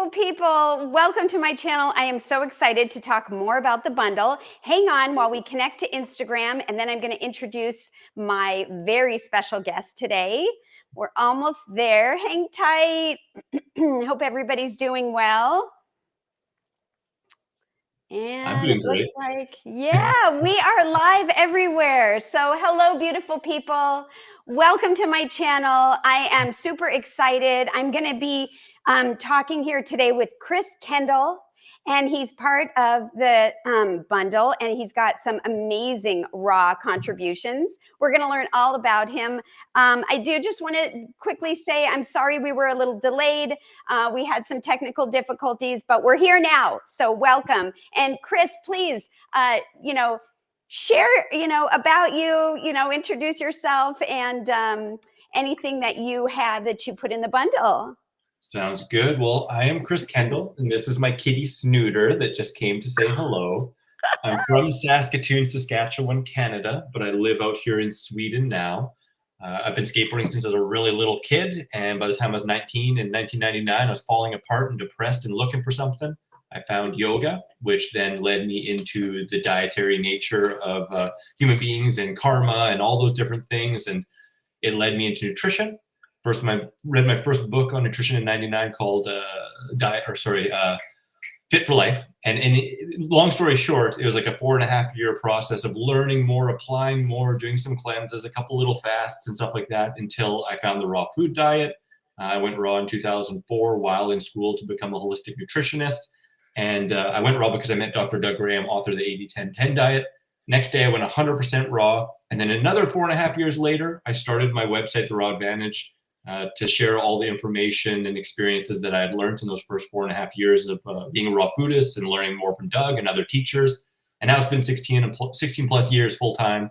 beautiful people. Welcome to my channel. I am so excited to talk more about the bundle. Hang on while we connect to Instagram, and then I'm going to introduce my very special guest today. We're almost there. Hang tight. Hope everybody's doing well. I'm And it doing looks great. like, yeah, we are live everywhere. So hello, beautiful people. Welcome to my channel. I am super excited. I'm going to be talking here today with Kendall, and he's part of the bundle, and he's got some amazing raw contributions. We're going to learn all about him. I do just want to quickly say I'm sorry we were a little delayed. We had some technical difficulties, but we're here now. So welcome. And Chris, please, share, about you, introduce yourself and anything that you have that you put in the bundle. Sounds good. Well, I am Kendall, and this is my kitty Snooter that just came to say hello. I'm from Saskatoon, Saskatchewan, Canada, but I live out here in Sweden now. I've been skateboarding since I was a really little kid, and by the time I was 19 in 1999, I was falling apart and depressed and looking for something. I found yoga, which then led me into the dietary nature of human beings and karma and all those different things, and it led me into nutrition. Read my first book on nutrition in '99 called Fit for Life. And long story short, it was like a 4.5-year process of learning more, applying more, doing some cleanses, a couple little fasts and stuff like that until I found the raw food diet. I went raw in 2004 while in school to become a holistic nutritionist. And I went raw because I met Dr. Doug Graham, author of the 80-10-10 diet. Next day, I went 100% raw. And then another 4.5 years later, I started my website, The Raw Advantage, to share all the information and experiences that I had learned in those first 4.5 years of being a raw foodist and learning more from Doug and other teachers. And now it's been 16 plus years full time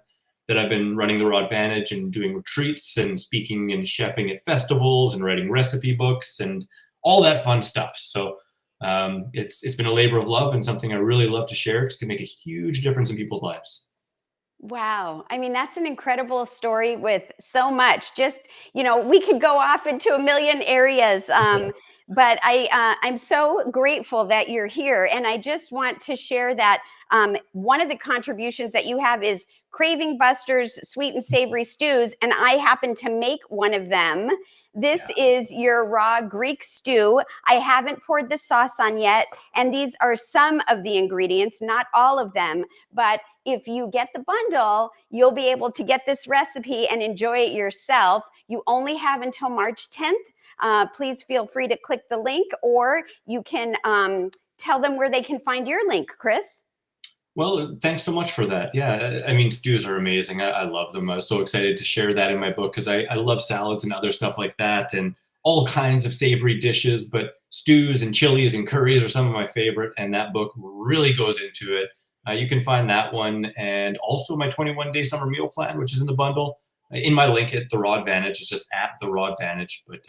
that I've been running the Raw Advantage and doing retreats and speaking and chefing at festivals and writing recipe books and all that fun stuff. So it's been a labor of love and something I really love to share because it can make a huge difference in people's lives. Wow. I mean, that's an incredible story with so much. Just, we could go off into a million areas. But I'm so grateful that you're here. And I just want to share that one of the contributions that you have is Craving Busters sweet and savory stews. And I happen to make one of them. This is your raw Greek stew. I haven't poured the sauce on yet. And these are some of the ingredients, not all of them. But if you get the bundle, you'll be able to get this recipe and enjoy it yourself. You only have until March 10th. Please feel free to click the link, or you can tell them where they can find your link, Chris. Well, thanks so much for that. Yeah, I mean, stews are amazing. I love them. I was so excited to share that in my book because I love salads and other stuff like that and all kinds of savory dishes, but stews and chilies and curries are some of my favorite, and that book really goes into it. You can find that one and also my 21-day summer meal plan, which is in the bundle, in my link at The Raw Advantage. It's just at The Raw Advantage. But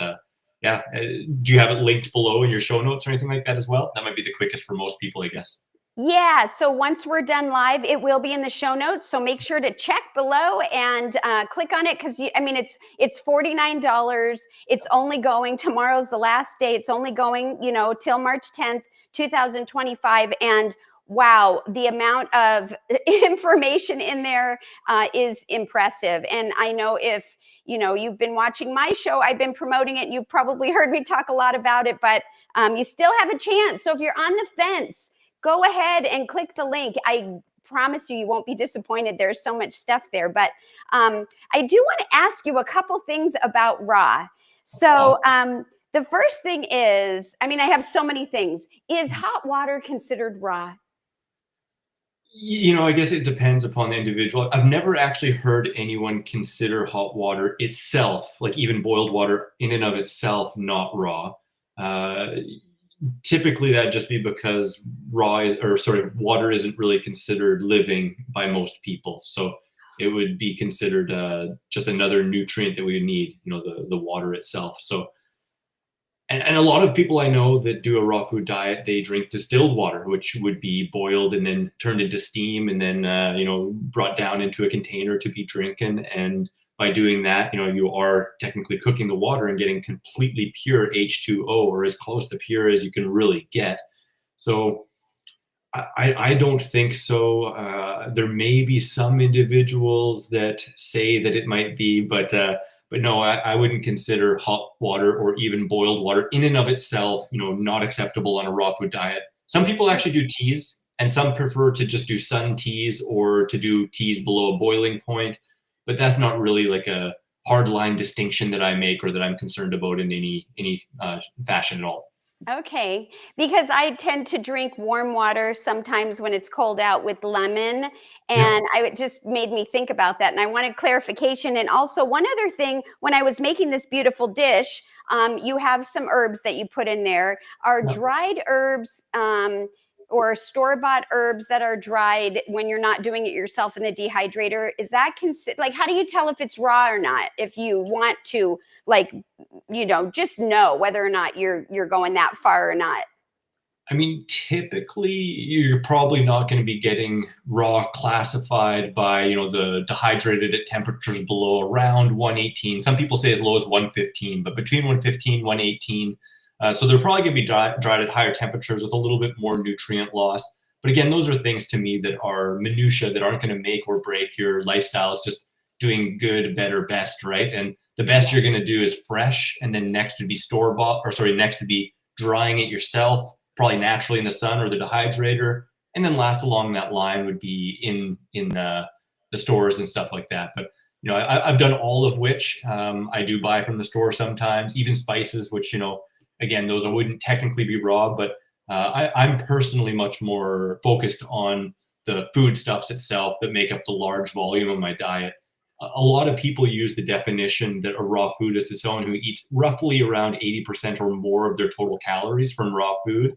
do you have it linked below in your show notes or anything like that as well? That might be the quickest for most people, I guess. Yeah, so once we're done live, it will be in the show notes. So make sure to check below and click on it because it's $49. It's only going, tomorrow's the last day. It's only going, till March 10th, 2025. And wow, the amount of information in there is impressive. And I know if you've been watching my show, I've been promoting it, and you've probably heard me talk a lot about it, but you still have a chance. So if you're on the fence, go ahead and click the link. I promise you won't be disappointed. There's so much stuff there. But I do want to ask you a couple things about raw. So the first thing is, I have so many things. Is hot water considered raw? I guess it depends upon the individual. I've never actually heard anyone consider hot water itself, like even boiled water in and of itself, not raw. Typically that'd just be because water isn't really considered living by most people. So it would be considered just another nutrient that we need, the water itself. So, and a lot of people I know that do a raw food diet, they drink distilled water, which would be boiled and then turned into steam and then, brought down into a container to be drinking. And by doing that, you are technically cooking the water and getting completely pure H2O, or as close to pure as you can really get. So I don't think so. There may be some individuals that say that it might be, but no, I wouldn't consider hot water or even boiled water in and of itself, not acceptable on a raw food diet. Some people actually do teas, and some prefer to just do sun teas or to do teas below a boiling point. But that's not really like a hard line distinction that I make or that I'm concerned about in any fashion at all. Okay, because I tend to drink warm water sometimes when it's cold out with lemon, Yeah. and it just made me think about that, and I wanted clarification. And also, one other thing, when I was making this beautiful dish, you have some herbs that you put in there. Are Yeah. dried herbs or store-bought herbs that are dried when you're not doing it yourself in the dehydrator? Is that like, how do you tell if it's raw or not? If you want to, like, just know whether or not you're going that far or not. I mean, typically you're probably not going to be getting raw classified by, the dehydrated at temperatures below around 118. Some people say as low as 115, but between 115, 118. So they're probably going to be dried at higher temperatures with a little bit more nutrient loss. But again, those are things to me that are minutia that aren't going to make or break your lifestyle. It's just doing good, better, best, right? And the best you're going to do is fresh, and then next would be next would be drying it yourself, probably naturally in the sun or the dehydrator, and then last along that line would be in the stores and stuff like that. But I've done all of which. I do buy from the store sometimes, even spices, which again, those wouldn't technically be raw, but I'm personally much more focused on the foodstuffs itself that make up the large volume of my diet. A lot of people use the definition that a raw foodist is someone who eats roughly around 80% or more of their total calories from raw food.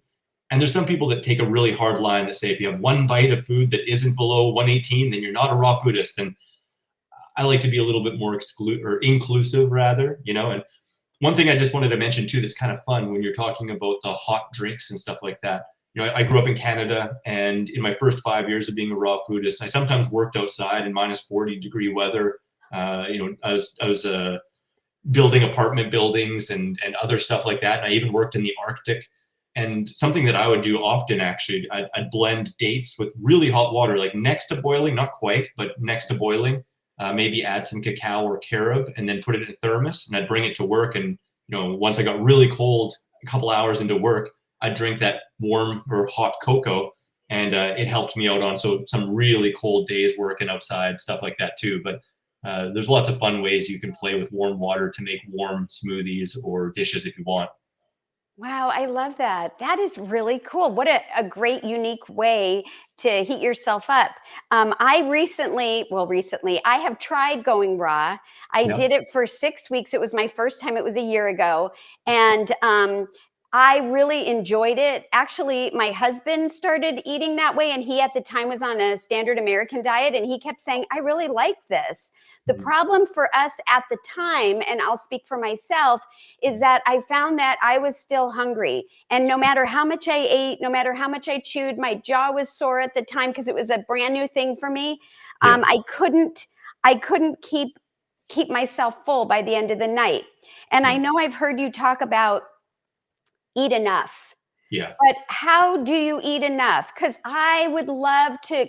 And there's some people that take a really hard line that say if you have one bite of food that isn't below 118, then you're not a raw foodist. And I like to be a little bit more inclusive rather, And one thing I just wanted to mention too that's kind of fun when you're talking about the hot drinks and stuff like that. I grew up in Canada, and in my first 5 years of being a raw foodist, I sometimes worked outside in minus 40-degree weather. I was building apartment buildings and other stuff like that. And I even worked in the Arctic. And something that I would do often, actually, I'd blend dates with really hot water, like next to boiling, not quite, but next to boiling. Maybe add some cacao or carob, and then put it in a thermos, and I'd bring it to work. And once I got really cold, a couple hours into work, I'd drink that warm or hot cocoa, and it helped me out on some really cold days working outside, stuff like that too. But there's lots of fun ways you can play with warm water to make warm smoothies or dishes if you want. Wow, I love that. That is really cool. What a great, unique way to heat yourself up. I have tried going raw. I Yeah. did it for 6 weeks. It was my first time. It was a year ago. And I really enjoyed it. Actually, my husband started eating that way, and he at the time was on a standard American diet, and he kept saying, I really like this. The Mhm. problem for us at the time, and I'll speak for myself, is that I found that I was still hungry. And no matter how much I ate, no matter how much I chewed, my jaw was sore at the time because it was a brand new thing for me. Yeah. I couldn't keep myself full by the end of the night. And I Yeah. know I've heard you talk about eat enough. Yeah. But how do you eat enough? Because I would love to,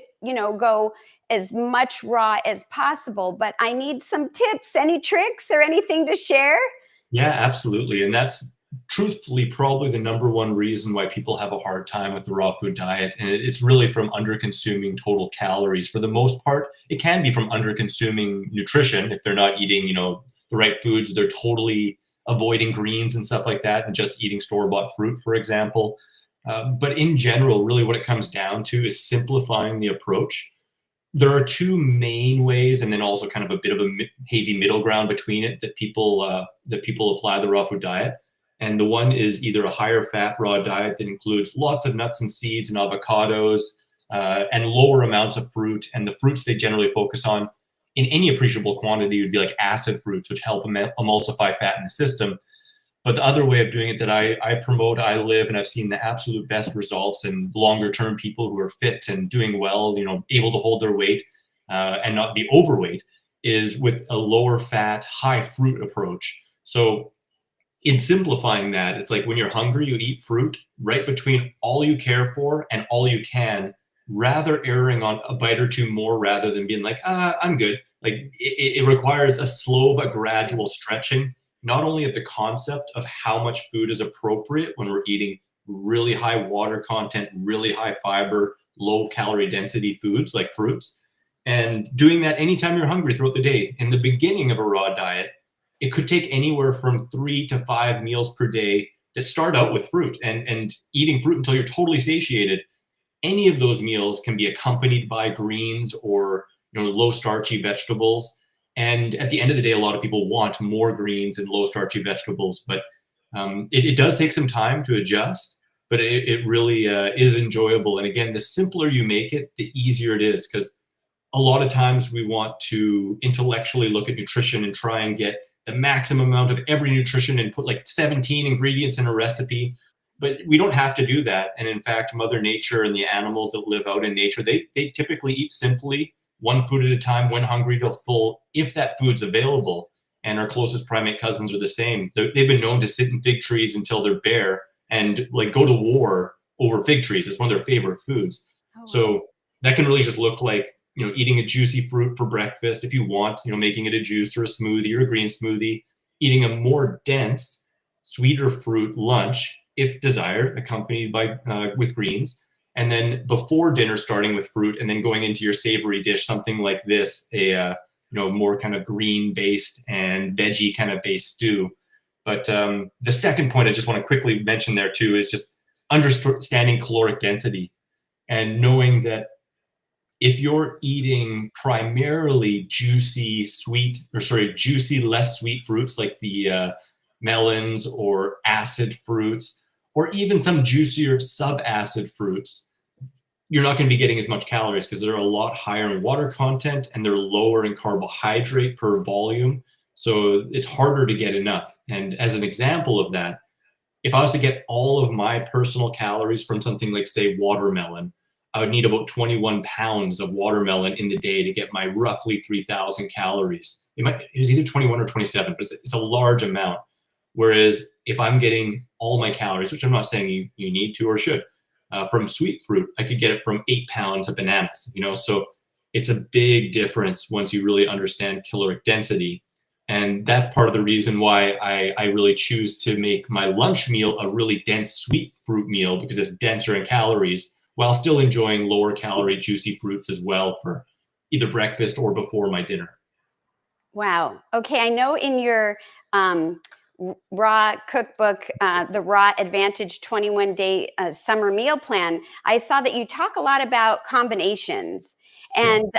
go as much raw as possible, but I need some tips, any tricks or anything to share? Yeah, absolutely. And that's truthfully probably the number one reason why people have a hard time with the raw food diet. And it's really from under consuming total calories. For the most part, it can be from under consuming nutrition if they're not eating, the right foods. They're totally avoiding greens and stuff like that and just eating store-bought fruit, for example. But in general, really what it comes down to is simplifying the approach. There are two main ways, and then also kind of a bit of a hazy middle ground between it that people apply the raw food diet. And the one is either a higher fat raw diet that includes lots of nuts and seeds and avocados and lower amounts of fruit. And the fruits they generally focus on in any appreciable quantity would be like acid fruits, which help emulsify fat in the system. But the other way of doing it that I promote, I live, and I've seen the absolute best results in longer term people who are fit and doing well, able to hold their weight and not be overweight, is with a lower fat, high fruit approach. So in simplifying that, it's like when you're hungry, you eat fruit right between all you care for and all you can, rather erring on a bite or two more rather than being like, I'm good. Like it requires a slow but gradual stretching, not only of the concept of how much food is appropriate when we're eating really high water content, really high fiber, low calorie density foods like fruits, and doing that anytime you're hungry throughout the day. In the beginning of a raw diet, it could take anywhere from 3 to 5 meals per day that start out with fruit, and eating fruit until you're totally satiated. Any of those meals can be accompanied by greens or low starchy vegetables. And at the end of the day, a lot of people want more greens and low starchy vegetables, but it does take some time to adjust, but it really is enjoyable. And again, the simpler you make it, the easier it is, because a lot of times we want to intellectually look at nutrition and try and get the maximum amount of every nutrition and put like 17 ingredients in a recipe. But we don't have to do that. And in fact, Mother Nature and the animals that live out in nature, they typically eat simply, one food at a time, when hungry till full, if that food's available. And our closest primate cousins are the same. They've been known to sit in fig trees until they're bare and like go to war over fig trees. It's one of their favorite foods. Oh, wow. So that can really just look like, eating a juicy fruit for breakfast if you want, making it a juice or a smoothie or a green smoothie, eating a more dense, sweeter fruit lunch, if desired, accompanied by with greens, and then before dinner starting with fruit, and then going into your savory dish, something like this, a more kind of green based and veggie kind of based stew. But the second point I just want to quickly mention there too is just understanding caloric density and knowing that if you're eating primarily juicy, less sweet fruits like the melons or acid fruits, or even some juicier sub-acid fruits, you're not going to be getting as much calories because they're a lot higher in water content and they're lower in carbohydrate per volume. So it's harder to get enough. And as an example of that, if I was to get all of my personal calories from something like, say, watermelon, I would need about 21 pounds of watermelon in the day to get my roughly 3,000 calories. It was either 21 or 27, but it's a large amount. Whereas if I'm getting all my calories, which I'm not saying you need to or should, from sweet fruit, I could get it from 8 pounds of bananas, so it's a big difference once you really understand caloric density. And that's part of the reason why I really choose to make my lunch meal a really dense sweet fruit meal, because it's denser in calories while still enjoying lower calorie juicy fruits as well for either breakfast or before my dinner. Wow. Okay. I know in your raw cookbook, the Raw Advantage 21-day summer meal plan, I saw that you talk a lot about combinations. And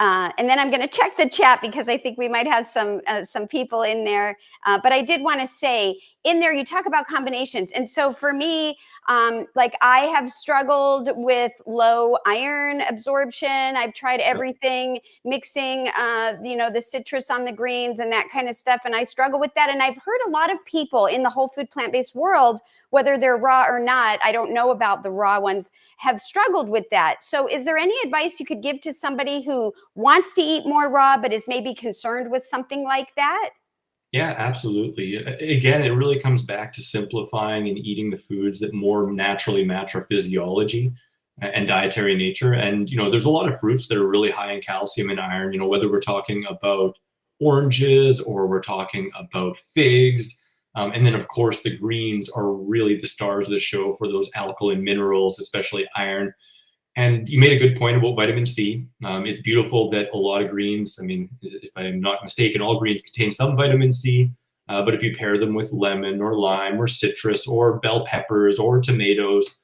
and then I'm going to check the chat because I think we might have some people in there. But I did want to say, in there you talk about combinations. And so for me, like I have struggled with low iron absorption. I've tried everything, mixing, the citrus on the greens and that kind of stuff. And I struggle with that. And I've heard a lot of people in the whole food plant-based world, whether they're raw or not, I don't know about the raw ones, have struggled with that. So is there any advice you could give to somebody who wants to eat more raw, but is maybe concerned with something like that? Yeah, absolutely. Again, it really comes back to simplifying and eating the foods that more naturally match our physiology and dietary nature. And, there's a lot of fruits that are really high in calcium and iron, whether we're talking about oranges or we're talking about figs. And then, of course, the greens are really the stars of the show for those alkaline minerals, especially iron. And you made a good point about vitamin C. It's beautiful that a lot of greens, if I'm not mistaken, all greens contain some vitamin C. But if you pair them with lemon or lime or citrus or bell peppers or tomatoes,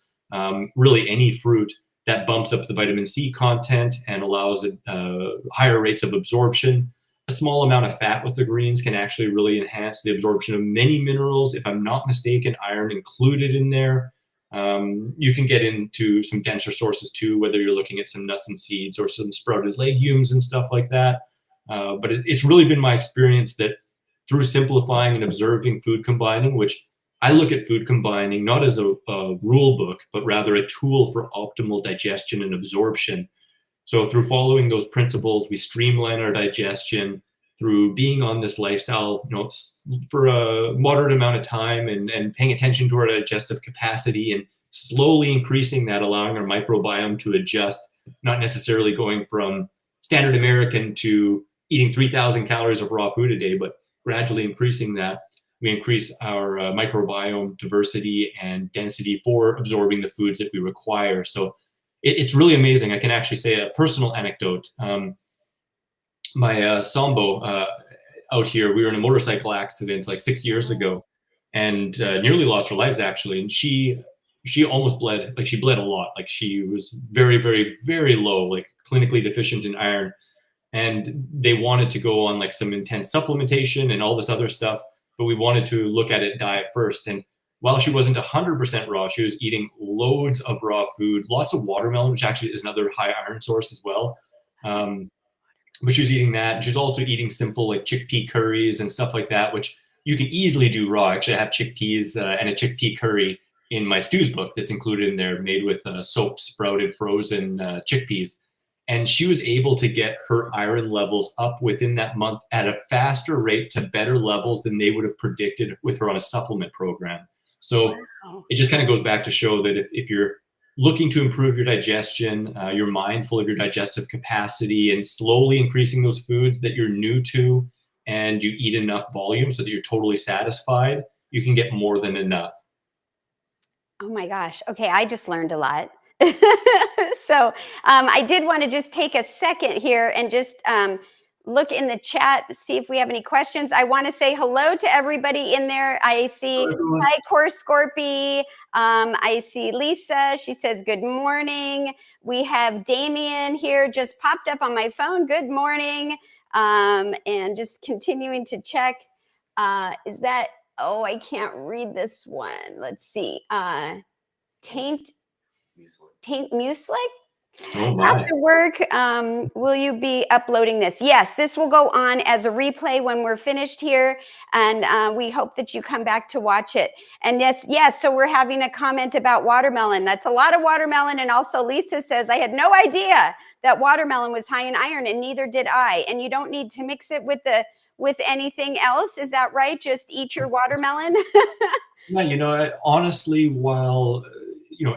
really any fruit, that bumps up the vitamin C content and allows higher rates of absorption. A small amount of fat with the greens can actually really enhance the absorption of many minerals. If I'm not mistaken, iron included in there. You can get into some denser sources too, whether you're looking at some nuts and seeds or some sprouted legumes and stuff like that. But it's really been my experience that through simplifying and observing food combining, which I look at food combining not as a rule book, but rather a tool for optimal digestion and absorption. So through following those principles, we streamline our digestion through being on this lifestyle, for a moderate amount of time, and paying attention to our digestive capacity and slowly increasing that, allowing our microbiome to adjust, not necessarily going from standard American to eating 3,000 calories of raw food a day, but gradually increasing that. We increase our microbiome diversity and density for absorbing the foods that we require. So it's really amazing. I can actually say a personal anecdote. My Sambo out here, we were in a motorcycle accident like 6 years ago, and nearly lost her lives actually. And she almost bled, like she bled a lot. Like she was very, very, very low, like clinically deficient in iron. And they wanted to go on like some intense supplementation and all this other stuff, but we wanted to look at it diet first. And while she wasn't 100% raw, she was eating loads of raw food, lots of watermelon, which actually is another high iron source as well. But she was eating that. She was also eating simple like chickpea curries and stuff like that, which you can easily do raw. Actually, I have chickpeas and a chickpea curry in my stews book that's included in there, made with soaked, sprouted, frozen chickpeas. And she was able to get her iron levels up within that month at a faster rate to better levels than they would have predicted with her on a supplement program. So it just kind of goes back to show that if you're looking to improve your digestion, you're mindful of your digestive capacity and slowly increasing those foods that you're new to, and you eat enough volume so that you're totally satisfied, you can get more than enough. Oh my gosh. Okay, I just learned a lot. So I did want to just take a second here and just look in the chat, see if we have any questions. I want to say hello to everybody in there. I see, hi, Core Scorpy. I see Lisa. She says, good morning. We have Damien here, just popped up on my phone. Good morning. And just continuing to check. Is that, oh, I can't read this one. Let's see. Taint Muesli? Oh my. After work, will you be uploading this? Yes, this will go on as a replay when we're finished here, and we hope that you come back to watch it. And yes, so we're having a comment about watermelon. That's a lot of watermelon, and also Lisa says, I had no idea that watermelon was high in iron, and neither did I. And you don't need to mix it with anything else. Is that right? Just eat your watermelon? Yeah, honestly, while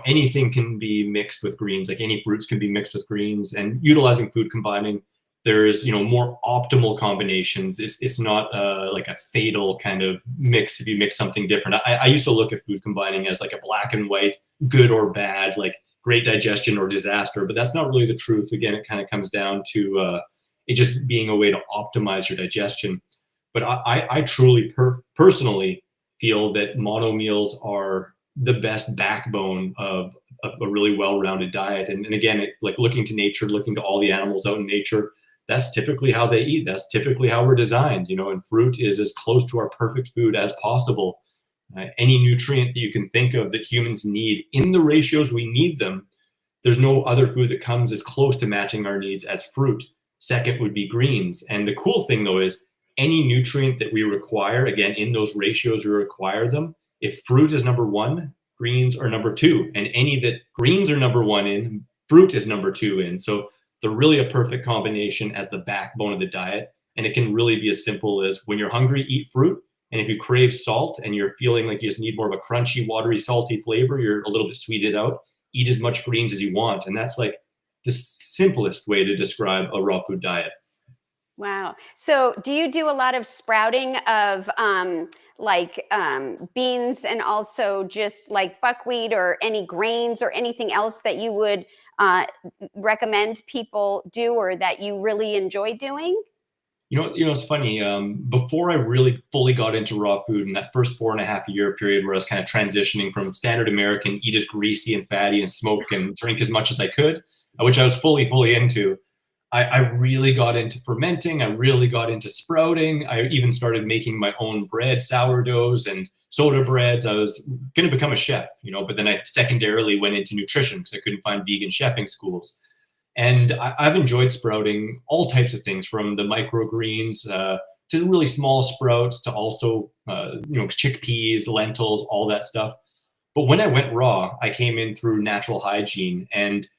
anything can be mixed with greens, like any fruits can be mixed with greens, and utilizing food combining, there's more optimal combinations. It's not like a fatal kind of mix if you mix something different. I used to look at food combining as like a black and white, good or bad, like great digestion or disaster, but that's not really the truth. Again, it kind of comes down to it just being a way to optimize your digestion. But I truly personally feel that mono meals are the best backbone of a really well-rounded diet. And again, like looking to nature, looking to all the animals out in nature, that's typically how they eat. That's typically how we're designed, and fruit is as close to our perfect food as possible. Any nutrient that you can think of that humans need in the ratios we need them, there's no other food that comes as close to matching our needs as fruit. Second would be greens. And the cool thing though is any nutrient that we require, again, in those ratios we require them, if fruit is number one, greens are number two. And any that greens are number one in, fruit is number two in. So they're really a perfect combination as the backbone of the diet. And it can really be as simple as when you're hungry, eat fruit. And if you crave salt and you're feeling like you just need more of a crunchy, watery, salty flavor, you're a little bit sweeted out, eat as much greens as you want. And that's like the simplest way to describe a raw food diet. Wow. So do you do a lot of sprouting of beans and also just like buckwheat or any grains or anything else that you would recommend people do or that you really enjoy doing? It's funny. Before I really fully got into raw food in that first 4.5 year period where I was kind of transitioning from standard American, eat as greasy and fatty and smoke and drink as much as I could, which I was fully into, I really got into fermenting. I really got into sprouting. I even started making my own bread, sourdoughs and soda breads. I was going to become a chef, but then I secondarily went into nutrition because I couldn't find vegan chefing schools. And I've enjoyed sprouting all types of things, from the microgreens to really small sprouts to also, chickpeas, lentils, all that stuff. But when I went raw, I came in through natural hygiene. And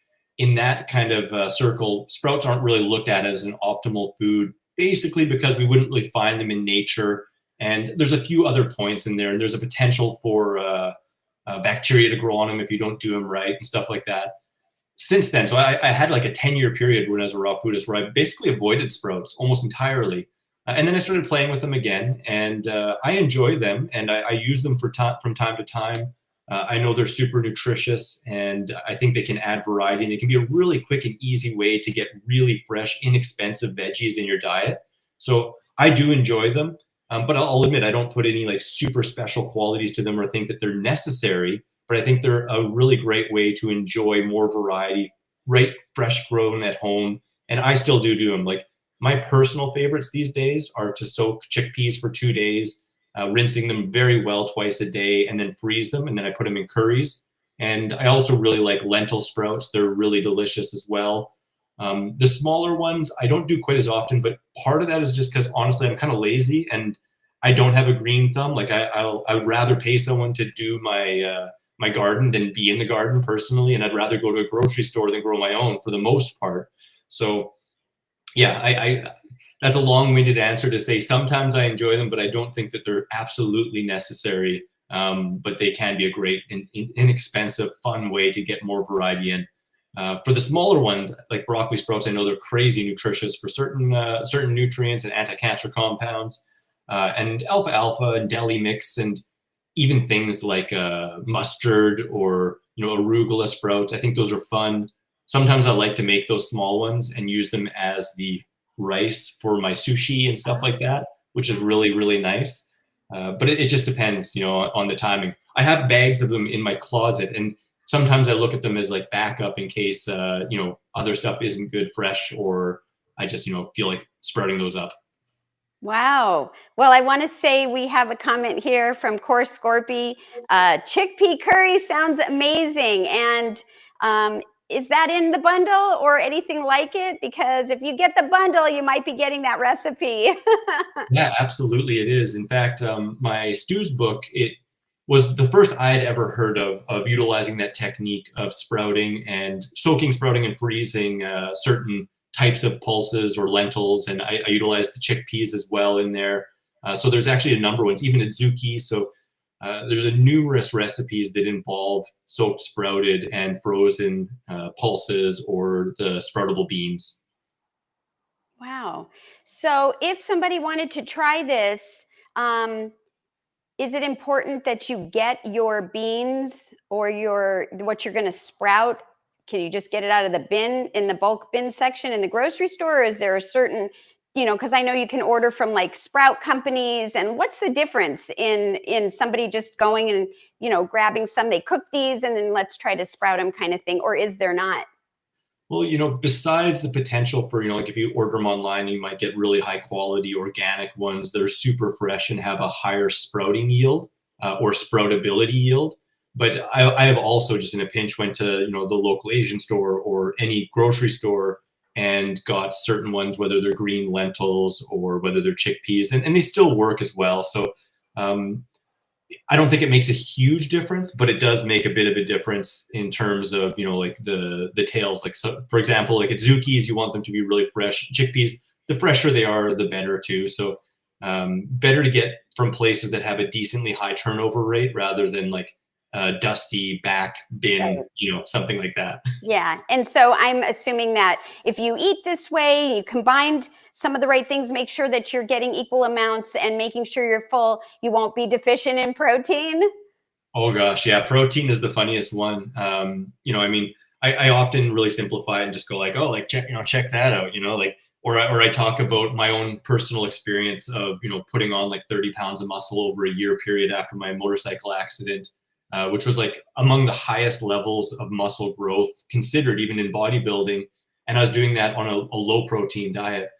in that kind of circle, sprouts aren't really looked at as an optimal food, basically because we wouldn't really find them in nature. And there's a few other points in there, and there's a potential for bacteria to grow on them if you don't do them right and stuff like that. Since then, so I had like a 10-year period when I was a raw foodist where I basically avoided sprouts almost entirely. And then I started playing with them again, and I enjoy them, and I use them from time to time. I know they're super nutritious, and I think they can add variety. And they can be a really quick and easy way to get really fresh, inexpensive veggies in your diet. So I do enjoy them, but I'll admit I don't put any like super special qualities to them or think that they're necessary. But I think they're a really great way to enjoy more variety, right? Fresh grown at home. And I still do them. Like my personal favorites these days are to soak chickpeas for 2 days, rinsing them very well twice a day, and then freeze them. And then I put them in curries. And I also really like lentil sprouts. They're really delicious as well. The smaller ones, I don't do quite as often, but part of that is just because honestly, I'm kind of lazy and I don't have a green thumb. Like I would rather pay someone to do my garden than be in the garden personally. And I'd rather go to a grocery store than grow my own for the most part. So yeah, I that's a long-winded answer to say sometimes I enjoy them, but I don't think that they're absolutely necessary. But they can be a great, inexpensive, fun way to get more variety in. For the smaller ones, like broccoli sprouts, I know they're crazy nutritious for certain nutrients and anti-cancer compounds, and alfalfa and deli mix, and even things like mustard or arugula sprouts. I think those are fun. Sometimes I like to make those small ones and use them as the rice for my sushi and stuff like that, which is really, really nice. But it just depends, on the timing. I have bags of them in my closet, and sometimes I look at them as like backup in case, other stuff isn't good fresh, or I just, feel like sprouting those up. Wow. Well, I want to say we have a comment here from Core Scorpy. Chickpea curry sounds amazing. And is that in the bundle or anything like it? Because if you get the bundle, you might be getting that recipe. Yeah, absolutely it is. In fact, my stews book, it was the first I had ever heard of utilizing that technique of sprouting and soaking, sprouting, and freezing certain types of pulses or lentils, and I utilized the chickpeas as well in there. So there's actually a number of ones, even adzuki. So there's numerous recipes that involve soaked, sprouted, and frozen pulses or the sproutable beans. Wow. So if somebody wanted to try this, is it important that you get your beans or what you're going to sprout? Can you just get it out of the bin in the bulk bin section in the grocery store? Or is there a certain, because I know you can order from like sprout companies, and what's the difference in somebody just going and, grabbing some, they cook these and then let's try to sprout them kind of thing, or is there not? Well, besides the potential for, like if you order them online, you might get really high quality organic ones that are super fresh and have a higher sprouting yield or sproutability yield. But I have also just in a pinch went to, the local Asian store or any grocery store and got certain ones, whether they're green lentils or whether they're chickpeas, and they still work as well. So I don't think it makes a huge difference, but it does make a bit of a difference in terms of, like the tails. Like, so, for example, like at Zukis, you want them to be really fresh. Chickpeas, the fresher they are, the better too. So better to get from places that have a decently high turnover rate rather than like dusty back bin, something like that. Yeah. And so I'm assuming that if you eat this way, you combined some of the right things, make sure that you're getting equal amounts and making sure you're full, you won't be deficient in protein. Oh gosh, yeah, protein is the funniest one. I often really simplify it and just go like, oh, like check that out, like, or I talk about my own personal experience of, putting on like 30 pounds of muscle over a year period after my motorcycle accident, which was like among the highest levels of muscle growth considered even in bodybuilding. And I was doing that on a low protein diet.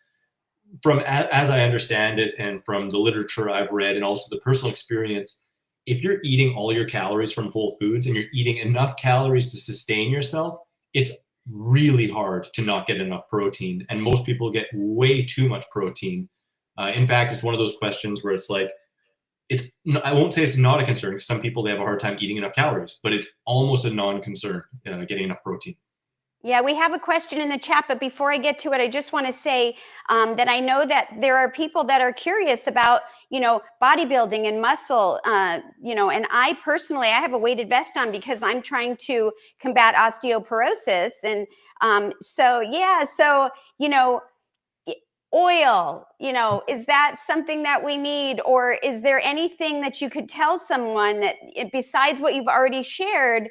As I understand it, and from the literature I've read and also the personal experience, if you're eating all your calories from whole foods and you're eating enough calories to sustain yourself, it's really hard to not get enough protein. And most people get way too much protein. In fact, it's one of those questions where it's like, I won't say it's not a concern, because some people, they have a hard time eating enough calories, but it's almost a non-concern getting enough protein. Yeah, we have a question in the chat, but before I get to it, I just want to say that I know that there are people that are curious about, bodybuilding and muscle, and I personally, I have a weighted vest on because I'm trying to combat osteoporosis. And you know, oil, is that something that we need, or is there anything that you could tell someone that besides what you've already shared,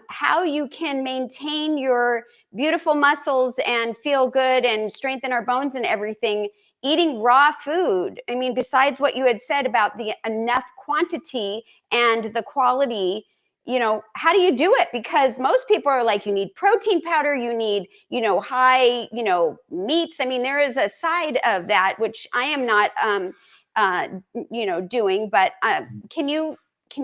how you can maintain your beautiful muscles and feel good and strengthen our bones and everything eating raw food? I mean, besides what you had said about the enough quantity and the quality, how do you do it? Because most people are like, you need protein powder, you need, high, meats. I mean, there is a side of that, which I am not, doing, but can you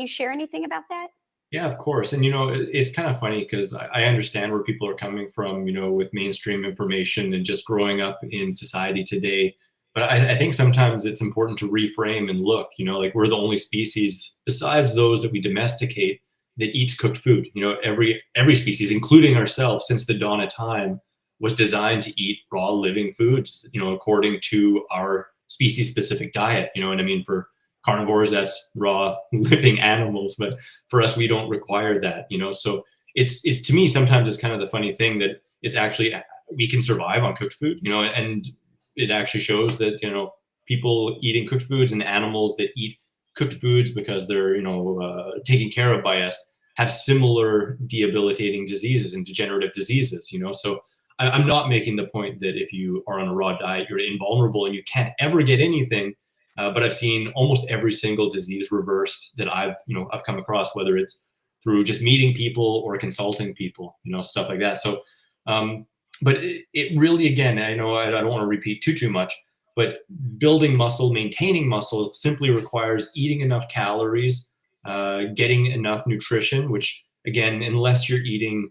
share anything about that? Yeah, of course. And it's kind of funny because I understand where people are coming from, with mainstream information and just growing up in society today. But I think sometimes it's important to reframe and look, like we're the only species besides those that we domesticate that eats cooked food. Every species, including ourselves, since the dawn of time, was designed to eat raw living foods, according to our species specific diet. And I mean, for carnivores, that's raw living animals, but for us, we don't require that. So it's to me, sometimes it's kind of the funny thing that it's actually, we can survive on cooked food, and it actually shows that people eating cooked foods and animals that eat cooked foods because they're taken care of by us have similar debilitating diseases and degenerative diseases. So I'm not making the point that if you are on a raw diet, you're invulnerable and you can't ever get anything. But I've seen almost every single disease reversed that I've come across, whether it's through just meeting people or consulting people, stuff like that. So, but it really, again, I know I don't want to repeat too much, but building muscle, maintaining muscle simply requires eating enough calories, getting enough nutrition, which again, unless you're eating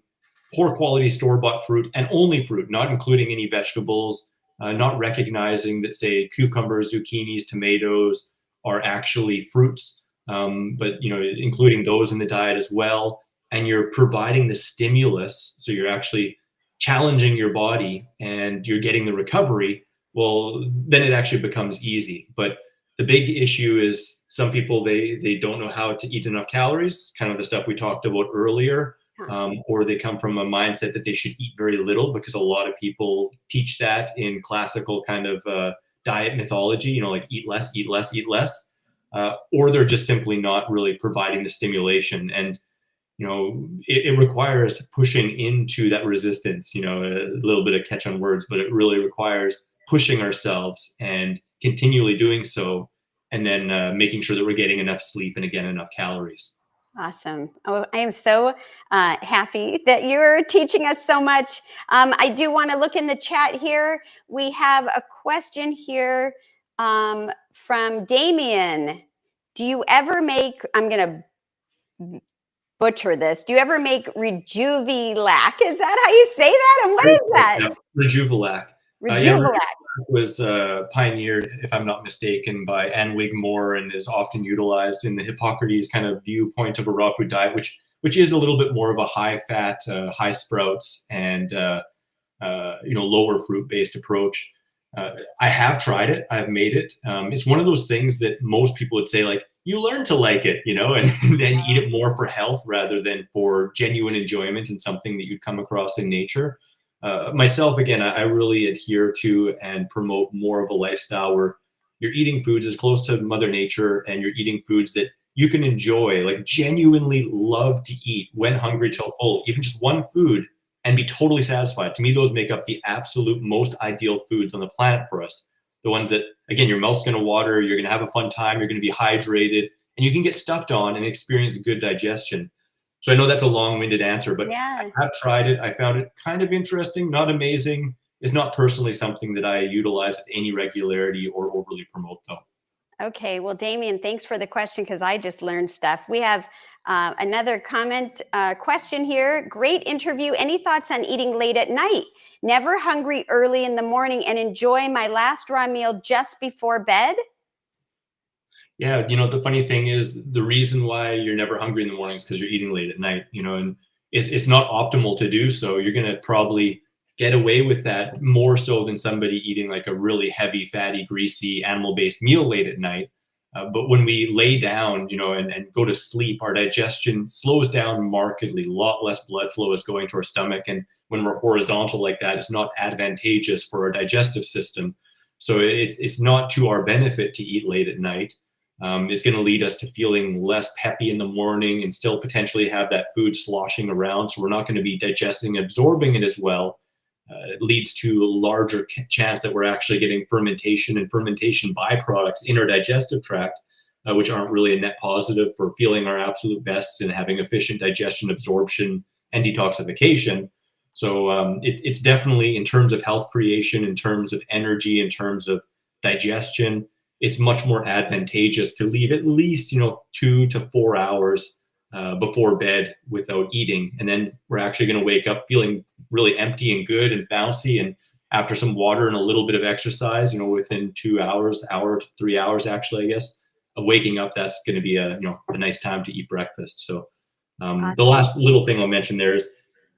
poor quality store-bought fruit and only fruit, not including any vegetables, not recognizing that, say, cucumbers, zucchinis, tomatoes are actually fruits, but including those in the diet as well, and you're providing the stimulus, so you're actually challenging your body and you're getting the recovery. Well, then it actually becomes easy. But the big issue is some people they don't know how to eat enough calories, kind of the stuff we talked about earlier. Or they come from a mindset that they should eat very little, because a lot of people teach that in classical kind of diet mythology, like eat less, eat less, eat less. Or they're just simply not really providing the stimulation. And, it requires pushing into that resistance, a little bit of catch on words, but it really requires pushing ourselves and continually doing so. And then making sure that we're getting enough sleep and, again, enough calories. Awesome. Oh, I am so happy that you're teaching us so much. I do want to look in the chat here. We have a question here from Damien. Do you ever make, I'm going to butcher this, do you ever make Rejuvilac? Is that how you say that? And what is that? Yeah, Rejuvelac. Rejuvelac. Was pioneered, if I'm not mistaken, by Anne Wigmore, and is often utilized in the Hippocrates kind of viewpoint of a raw food diet, which is a little bit more of a high fat, high sprouts, and lower fruit based approach. I have tried it. I've made it. It's one of those things that most people would say, like, you learn to like it, and then eat it more for health rather than for genuine enjoyment and something that you'd come across in nature. Myself, again, I really adhere to and promote more of a lifestyle where you're eating foods as close to Mother Nature, and you're eating foods that you can enjoy, like genuinely love to eat when hungry till full, even just one food, and be totally satisfied. To me, those make up the absolute most ideal foods on the planet for us. The ones that, again, your mouth's going to water, you're going to have a fun time, you're going to be hydrated, and you can get stuffed on and experience good digestion. So I know that's a long-winded answer, but Yeah. I have tried it. I found it kind of interesting, not amazing. It's not personally something that I utilize with any regularity or overly promote, though. Okay, well, Damien, thanks for the question, because I just learned stuff. We have another comment question here. Great interview. Any thoughts on eating late at night? Never hungry early in the morning and enjoy my last raw meal just before bed? Yeah, the funny thing is, the reason why you're never hungry in the morning is because you're eating late at night, and it's not optimal to do so. You're going to probably get away with that more so than somebody eating like a really heavy, fatty, greasy, animal-based meal late at night. But when we lay down, and go to sleep, our digestion slows down markedly. A lot less blood flow is going to our stomach. And when we're horizontal like that, it's not advantageous for our digestive system. So it's not to our benefit to eat late at night. It's going to lead us to feeling less peppy in the morning and still potentially have that food sloshing around. So we're not going to be digesting and absorbing it as well. It leads to a larger chance that we're actually getting fermentation and fermentation byproducts in our digestive tract, which aren't really a net positive for feeling our absolute best and having efficient digestion, absorption, and detoxification. So it's definitely, in terms of health creation, in terms of energy, in terms of digestion, it's much more advantageous to leave at least 2 to 4 hours before bed without eating, and then we're actually going to wake up feeling really empty and good and bouncy. And after some water and a little bit of exercise, within 2 hours, hour to 3 hours, actually, I guess, of waking up, that's going to be a nice time to eat breakfast. So the last little thing I'll mention there is,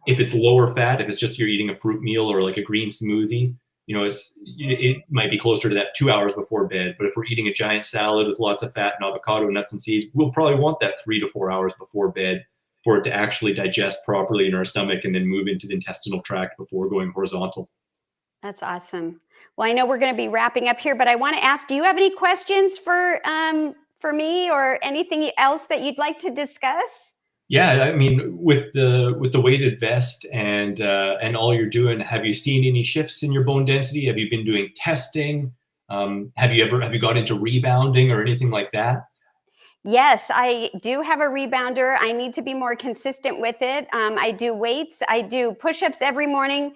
if it's lower fat, if it's just you're eating a fruit meal or like a green smoothie, it might be closer to that 2 hours before bed. But if we're eating a giant salad with lots of fat and avocado, nuts, and seeds, we'll probably want that 3 to 4 hours before bed for it to actually digest properly in our stomach and then move into the intestinal tract before going horizontal. That's awesome. Well, I know we're going to be wrapping up here, but I want to ask, do you have any questions for me, or anything else that you'd like to discuss? Yeah, I mean, with the weighted vest and all you're doing, have you seen any shifts in your bone density? Have you been doing testing? Have you got into rebounding or anything like that? Yes, I do have a rebounder. I need to be more consistent with it. I do weights. I do push-ups every morning.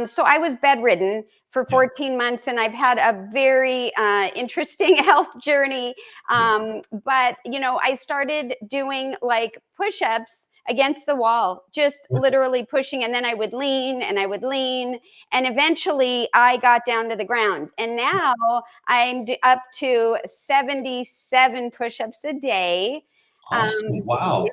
So I was bedridden for 14 months, and I've had a very interesting health journey. But, I started doing like push-ups against the wall, just literally pushing. And then I would lean and I would lean. And eventually I got down to the ground. And now I'm up to 77 push-ups a day. Awesome. Wow.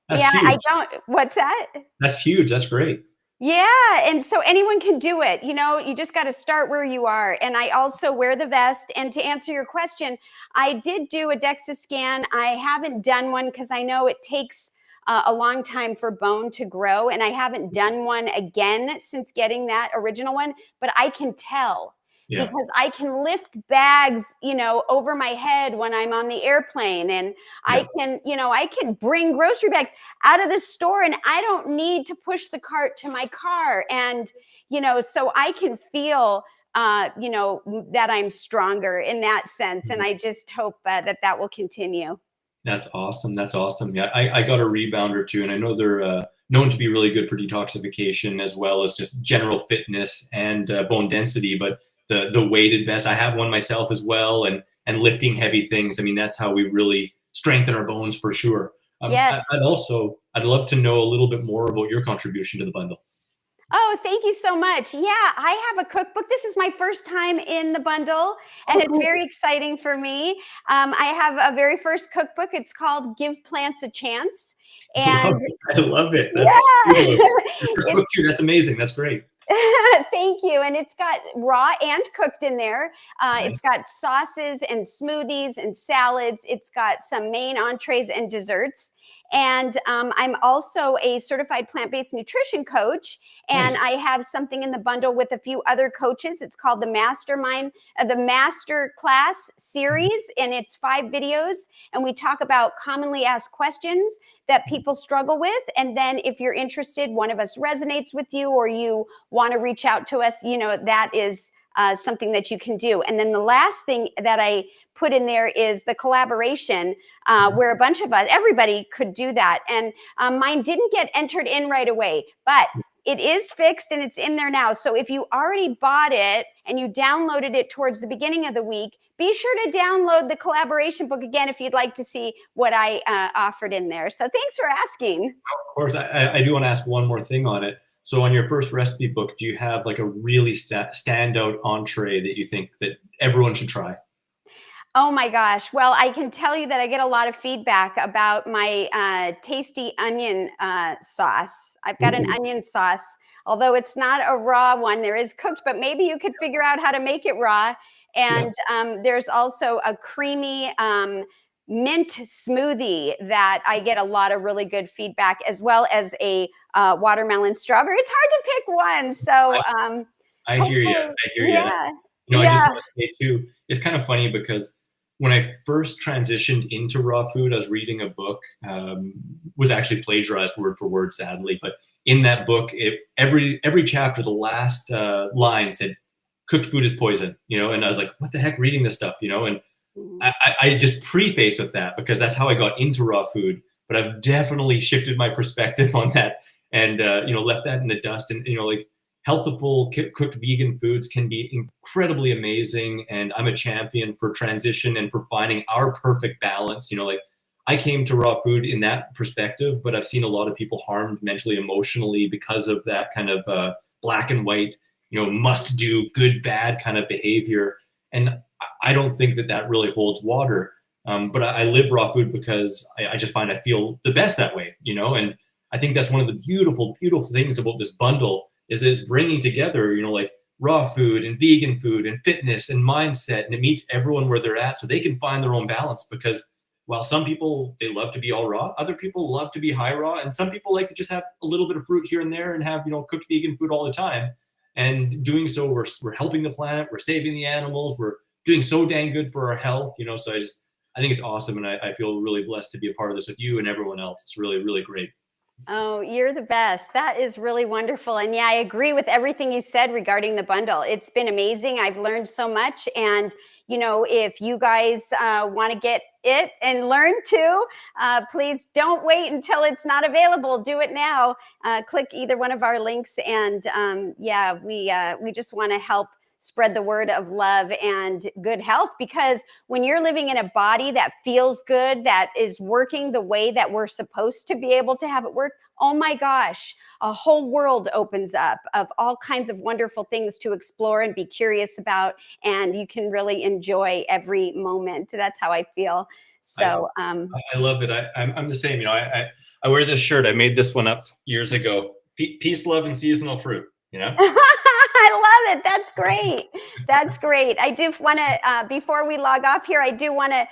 That's Yeah, I huge. don't, what's that? That's huge. That's great. Yeah, and so anyone can do it. You just got to start where you are. And I also wear the vest. And to answer your question, I did do a DEXA scan. I haven't done one because I know it takes a long time for bone to grow. And I haven't done one again since getting that original one, but I can tell. Yeah. Because I can lift bags, over my head when I'm on the airplane. And I can bring grocery bags out of the store, and I don't need to push the cart to my car. And, so I can feel, that I'm stronger in that sense. And I just hope that will continue. That's awesome. That's awesome. Yeah, I got a rebounder too, and I know they're known to be really good for detoxification as well as just general fitness and bone density. But the weighted vest, I have one myself as well, and lifting heavy things. I mean, that's how we really strengthen our bones for sure. Yes. I'd love to know a little bit more about your contribution to the bundle. Oh, thank you so much. Yeah, I have a cookbook. This is my first time in the bundle, and it's very exciting for me. I have a very first cookbook. It's called Give Plants a Chance. And I love it. That's That's amazing. That's great. Thank you. And it's got raw and cooked in there. Nice. It's got sauces and smoothies and salads. It's got some main entrees and desserts. And I'm also a certified plant-based nutrition coach. And Nice. I have something in the bundle with a few other coaches. It's called the the Master Class series. And it's 5 videos. And we talk about commonly asked questions that people struggle with. And then if you're interested, one of us resonates with you, or you want to reach out to us, that is something that you can do. And then the last thing that I put in there is the collaboration, where a bunch of us, everybody could do that. And mine didn't get entered in right away, but it is fixed and it's in there now. So if you already bought it and you downloaded it towards the beginning of the week, be sure to download the collaboration book again if you'd like to see what I offered in there. So thanks for asking. Of course, I do want to ask one more thing on it. So on your first recipe book, do you have like a really standout entree that you think that everyone should try? Oh my gosh. Well, I can tell you that I get a lot of feedback about my tasty onion sauce. I've got an Ooh, onion sauce, although it's not a raw one. There is cooked, but maybe you could figure out how to make it raw. yeah. And there's also a creamy mint smoothie that I get a lot of really good feedback, as well as a watermelon strawberry. It's hard to pick one. So I hear you. hopefully, I hear you. yeah, I just yeah. want to say too, it's kind of funny because when I first transitioned into raw food, I was reading a book, was actually plagiarized word for word, sadly. But in that book, every chapter, the last line said, "Cooked food is poison," and I was like, "What the heck?" Reading this stuff, and Mhm. I just preface with that because that's how I got into raw food. But I've definitely shifted my perspective on that, and left that in the dust. And like healthful cooked vegan foods can be incredibly amazing. And I'm a champion for transition and for finding our perfect balance. Like I came to raw food in that perspective, but I've seen a lot of people harmed mentally, emotionally because of that kind of black and white, must do, good, bad kind of behavior. And I don't think that really holds water. But I live raw food because I just find I feel the best that way, and I think that's one of the beautiful, beautiful things about this bundle is that it's bringing together, like raw food and vegan food and fitness and mindset, and it meets everyone where they're at so they can find their own balance. Because while some people, they love to be all raw, other people love to be high raw, and some people like to just have a little bit of fruit here and there and have, cooked vegan food all the time. And doing so, we're helping the planet, we're saving the animals, we're doing so dang good for our health, so I think it's awesome. And I feel really blessed to be a part of this with you and everyone else. It's really, really great. Oh, you're the best. That is really wonderful. And yeah, I agree with everything you said regarding the bundle. It's been amazing. I've learned so much. And, if you guys want to get it and learn too, please don't wait until it's not available. Do it now. Click either one of our links. And yeah, we just want to help spread the word of love and good health, because when you're living in a body that feels good, that is working the way that we're supposed to be able to have it work, oh my gosh, a whole world opens up of all kinds of wonderful things to explore and be curious about, and you can really enjoy every moment. That's how I feel. I So I love it. I'm the same. I wear this shirt. I made this one up years ago. Peace, love, and seasonal fruit. I love it. That's great. That's great. I do want to, before we log off here, I do want to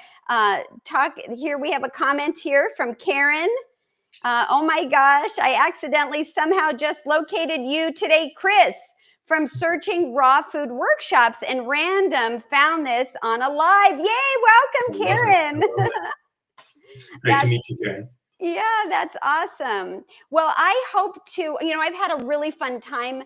talk. Here we have a comment here from Karen. Oh my gosh, I accidentally somehow just located you today, Chris, from searching raw food workshops and random found this on a live. Yay, I welcome, love it. Karen. I love it. Great to That's meet you, Karen. yeah, that's awesome. Well, I hope to, I've had a really fun time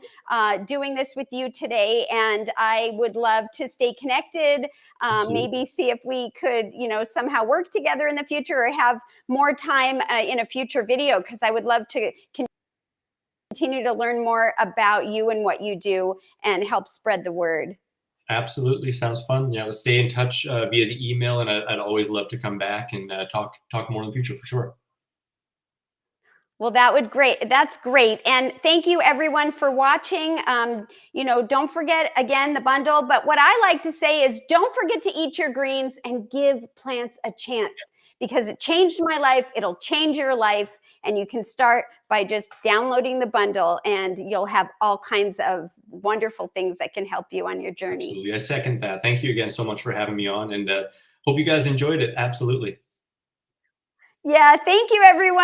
doing this with you today, and I would love to stay connected. Absolutely. Maybe see if we could, somehow work together in the future or have more time in a future video, because I would love to continue to learn more about you and what you do and help spread the word. Absolutely. Sounds fun. Yeah, let's stay in touch via the email, and I'd always love to come back and talk more in the future for sure. Well, that's great. And thank you everyone for watching. Don't forget again the bundle, but what I like to say is don't forget to eat your greens and give plants a chance, because it changed my life. It'll change your life. And you can start by just downloading the bundle, and you'll have all kinds of wonderful things that can help you on your journey. Absolutely. I second that. Thank you again so much for having me on, and hope you guys enjoyed it. Absolutely. Yeah, thank you everyone.